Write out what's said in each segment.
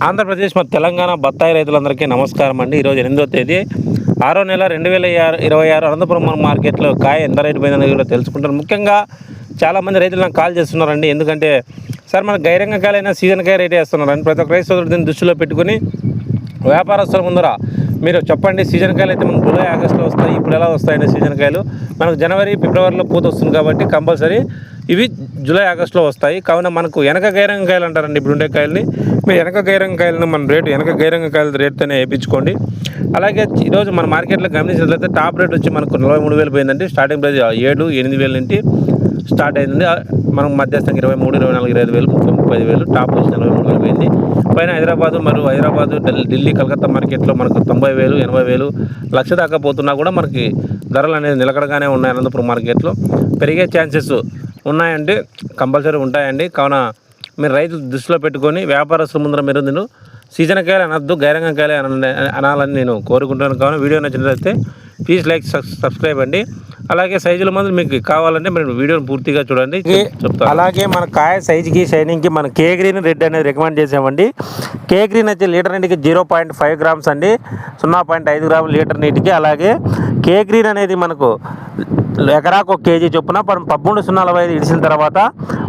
ఆంధ్రప్రదేశ్ మరియు తెలంగాణ బత్తాయి రైతులందరికీ నమస్కారం అండి. ఈరోజు 8వ తేదీ 6వ నెల 2026 అనంతపురం మార్కెట్లో కాయ ఎంత రేటు పోయిందని కూడా తెలుసుకుంటారు. ముఖ్యంగా చాలామంది రైతులు నాకు కాల్ చేస్తున్నారండి. ఎందుకంటే సార్ మనకు గైరంగ కాయలైనా సీజన్ కాయ రేట్ వేస్తున్నారని ప్రతి ఒక్క రైతు సోదరుడు దీన్ని దృష్టిలో పెట్టుకుని వ్యాపారస్తుల ముందర మీరు చెప్పండి, సీజన్ కాయలు అయితే మనకు జూలై ఆగస్టులో వస్తాయి, ఇప్పుడు ఎలా వస్తాయండి సీజన్ కాయలు? మనకు జనవరి ఫిబ్రవరిలో పూత వస్తుంది కాబట్టి కంపల్సరీ ఇవి జూలై ఆగస్టులో వస్తాయి. కావున మనకు వెనక గైరంగ కాయలు అంటారండి ఇప్పుడు ఉండే కాయలని. మీరు వెనక గైరంగ కాయలను మన రేటు వెనక గైరంగ కాయల రేటుతోనే వేయించుకోండి. అలాగే ఈరోజు మన మార్కెట్లో గమనించినట్లయితే టాప్ రేట్ వచ్చి మనకు 43,000 పోయిందండి. స్టార్టింగ్ ప్రైస్ 7-8,000 నుండి స్టార్ట్ అయింది. మనకు మధ్యస్థంగా 23, 24, 25,000, 35,000, టాప్ వచ్చి 43,000 పోయింది. పైన హైదరాబాదు ఢిల్లీ కలకత్తా మార్కెట్లో మనకు 90,000, 80,000, లక్ష దాకా పోతున్నా కూడా మనకి ధరలు అనేది నిలకడగానే ఉన్నాయి. అనంతపురం మార్కెట్లో పెరిగే ఛాన్సెస్ ఉన్నాయండి, కంపల్సరీ ఉంటాయండి. కావున మీరు రైతులు దృష్టిలో పెట్టుకొని వ్యాపారస్తుల ముందర మీరు నేను సీజన్ కాయలు అనొద్దు, గైరంగ కాయలు అనాలని నేను కోరుకుంటున్నాను. కావున వీడియో నచ్చినట్లయితే ప్లీజ్ లైక్, సబ్స్క్రైబ్ అండి. అలాగే సైజుల మంది మీకు కావాలంటే మీరు వీడియోని పూర్తిగా చూడండి, చెప్తాను. అలాగే మన కాయ సైజుకి షైనింగ్కి మన కే గ్రీన్ రెడ్ అనేది రికమెండ్ చేసామండి. కే గ్రీన్ అయితే లీటర్ నీటికి 0.5 గ్రామ్స్ అండి, 0.5 గ్రాములు లీటర్ నీటికి. అలాగే కే గ్రీన్ అనేది మనకు ఎకరాకు 1 కేజీ చొప్పున 13.05 ఇడిచిన తర్వాత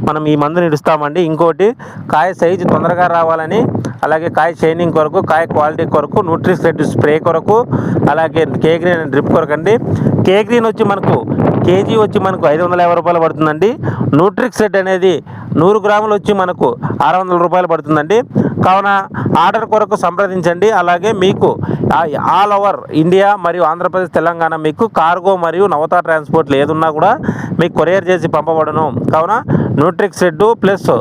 మనం ఈ మందుని ఇడుస్తామండి. ఇంకోటి కాయ సైజు తొందరగా రావాలని, అలాగే కాయ షైనింగ్ కొరకు, కాయ క్వాలిటీ కొరకు, న్యూట్రిస్రెడ్ స్ప్రే కొరకు, అలాగే కే గ్రీన్ డ్రిప్ కొరకు అండి. కే గ్రీన్ వచ్చి మనకు కేజీ వచ్చి మనకు 550 రూపాయలు పడుతుందండి. న్యూట్రిక్సెడ్ అనేది 100 గ్రాములు వచ్చి మనకు 600 రూపాయలు పడుతుందండి. కావున ఆర్డర్ కొరకు సంప్రదించండి. అలాగే మీకు ఆల్ ఓవర్ ఇండియా మరియు ఆంధ్రప్రదేశ్, తెలంగాణ మీకు కార్గో మరియు నవత ట్రాన్స్పోర్ట్లు ఏదున్నా కూడా మీకు కొరియర్ చేసి పంపబడను. కావున న్యూట్రిక్సెడ్ ప్లస్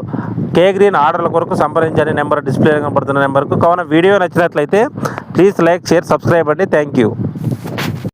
కే గ్రీన్ ఆర్డర్ల కొరకు సంప్రదించండి. నెంబర్ డిస్ప్లే కనబడుతున్న నెంబర్కు. కావున వీడియో నచ్చినట్లయితే ప్లీజ్ లైక్, షేర్, సబ్స్క్రైబ్ అండి. Thank you.